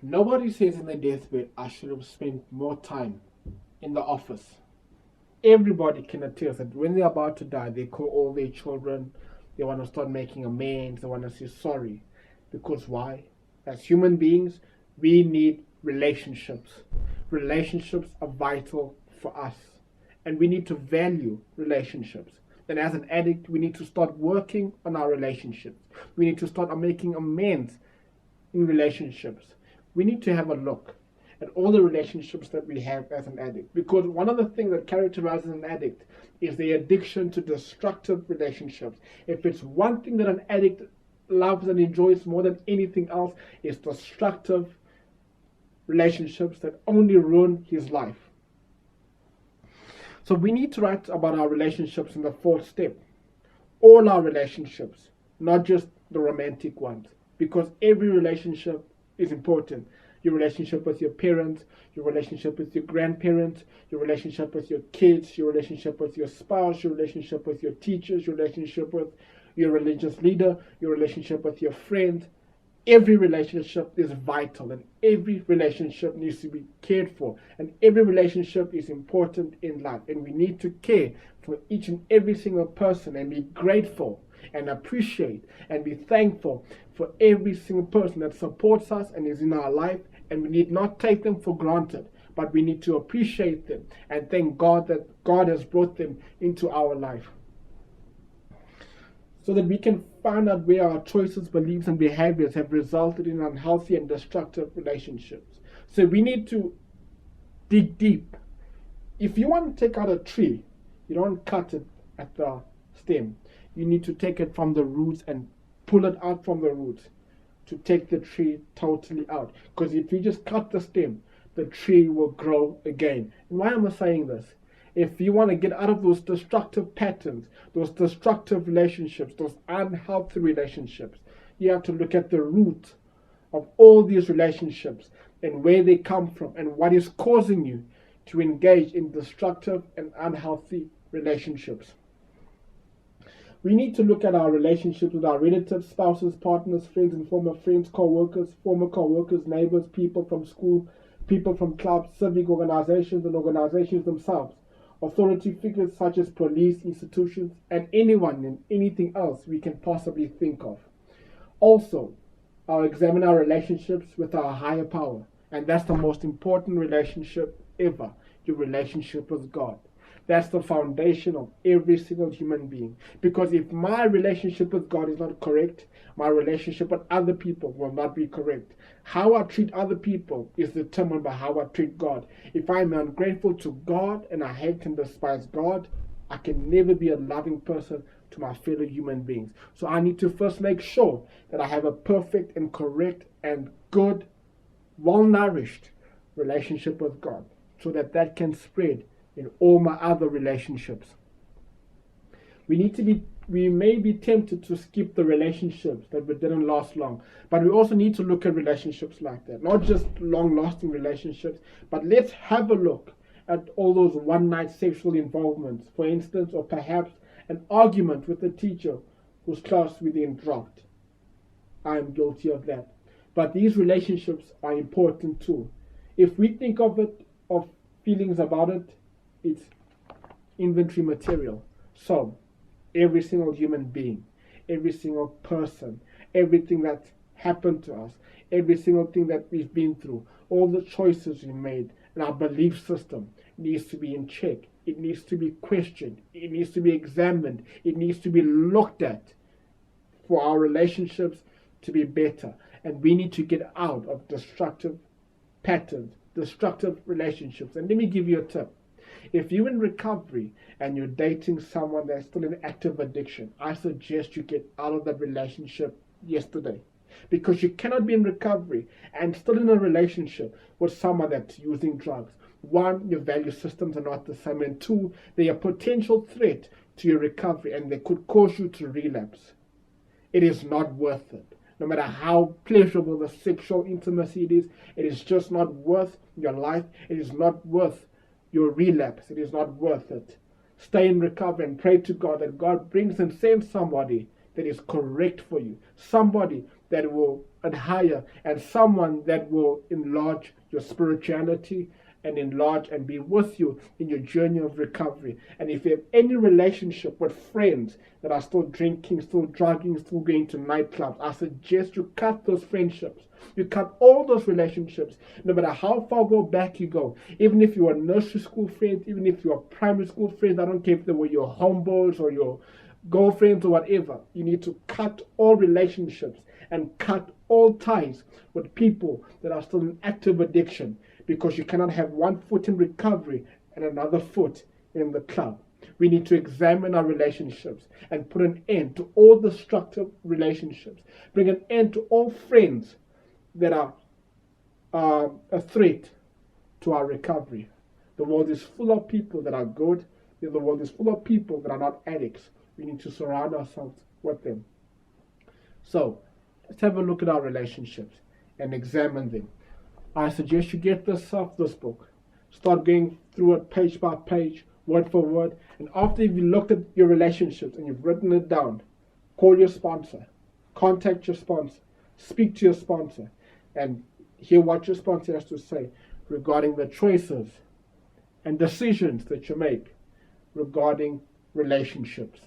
Nobody says in their deathbed, I should have spent more time in the office. Everybody can attest that when they're about to die, they call all their children, they want to start making amends, they want to say sorry. Because why? As human beings, we need relationships. Relationships are vital for us, and we need to value relationships. And as an addict, we need to start working on our relationships. We need to start making amends in relationships. We need to have a look at all the relationships that we have as an addict. Because one of the things that characterizes an addict is the addiction to destructive relationships. If it's one thing that an addict loves and enjoys more than anything else, it's destructive relationships that only ruin his life. So we need to write about our relationships in the fourth step. All our relationships, not just the romantic ones. Because every relationship is important. Your relationship with your parents, your relationship with your grandparents, your relationship with your kids, your relationship with your spouse, your relationship with your teachers, your relationship with your religious leader, your relationship with your friends. Every relationship is vital, and every relationship needs to be cared for, and every relationship is important in life, and we need to care for each and every single person and be grateful and appreciate and be thankful for every single person that supports us and is in our life. And we need not take them for granted, but we need to appreciate them and thank God that God has brought them into our life, so that we can find out where our choices, beliefs, and behaviors have resulted in unhealthy and destructive relationships. So we need to dig deep. If you want to take out a tree, you don't cut it at the stem. You need to take it from the roots and pull it out from the roots to take the tree totally out. Because if you just cut the stem, the tree will grow again. And why am I saying this? If you want to get out of those destructive patterns, those destructive relationships, those unhealthy relationships, you have to look at the root of all these relationships and where they come from and what is causing you to engage in destructive and unhealthy relationships. We need to look at our relationships with our relatives, spouses, partners, friends and former friends, former co-workers, neighbors, people from school, people from clubs, civic organizations and organizations themselves, authority figures such as police, institutions, and anyone and anything else we can possibly think of. Also, I'll examine our relationships with our higher power, and that's the most important relationship ever, your relationship with God. That's the foundation of every single human being. Because if my relationship with God is not correct, my relationship with other people will not be correct. How I treat other people is determined by how I treat God. If I'm ungrateful to God and I hate and despise God, I can never be a loving person to my fellow human beings. So I need to first make sure that I have a perfect and correct and good, well-nourished relationship with God, so that that can spread in all my other relationships. We may be tempted to skip the relationships that didn't last long, but we also need to look at relationships like that, not just long-lasting relationships, but let's have a look at all those one-night sexual involvements, for instance, or perhaps an argument with a teacher whose class we then dropped. I am guilty of that. But these relationships are important too. If we think of feelings about it, it's inventory material. So, every single human being, every single person, everything that's happened to us, every single thing that we've been through, all the choices we made, and our belief system needs to be in check. It needs to be questioned. It needs to be examined. It needs to be looked at for our relationships to be better. And we need to get out of destructive patterns, destructive relationships. And let me give you a tip. If you're in recovery and you're dating someone that's still in active addiction, I suggest you get out of that relationship yesterday. Because you cannot be in recovery and still in a relationship with someone that's using drugs. One, your value systems are not the same. And two, they are a potential threat to your recovery and they could cause you to relapse. It is not worth it. No matter how pleasurable the sexual intimacy it is just not worth your life. It is not worth your relapse. It is not worth it. Stay in recovery and pray to God that God brings and sends somebody that is correct for you. Somebody that will adhere and someone that will enlarge your spirituality and enlarge and be with you in your journey of recovery. And if you have any relationship with friends that are still drinking, still drugging, still going to nightclubs, I suggest you cut those friendships. You cut all those relationships, no matter how far back you go. Even if you are nursery school friends, even if you are primary school friends, I don't care if they were your homeboys or your girlfriends or whatever. You need to cut all relationships and cut all ties with people that are still in active addiction, because you cannot have one foot in recovery and another foot in the club. We need to examine our relationships and put an end to all destructive relationships. Bring an end to all friends that are a threat to our recovery. The world is full of people that are good. The world is full of people that are not addicts. We need to surround ourselves with them. So, let's have a look at our relationships and examine them. I suggest you get this book. Start going through it page by page, word for word. And after you've looked at your relationships and you've written it down, call your sponsor, contact your sponsor, speak to your sponsor, and hear what your sponsor has to say regarding the choices and decisions that you make regarding relationships.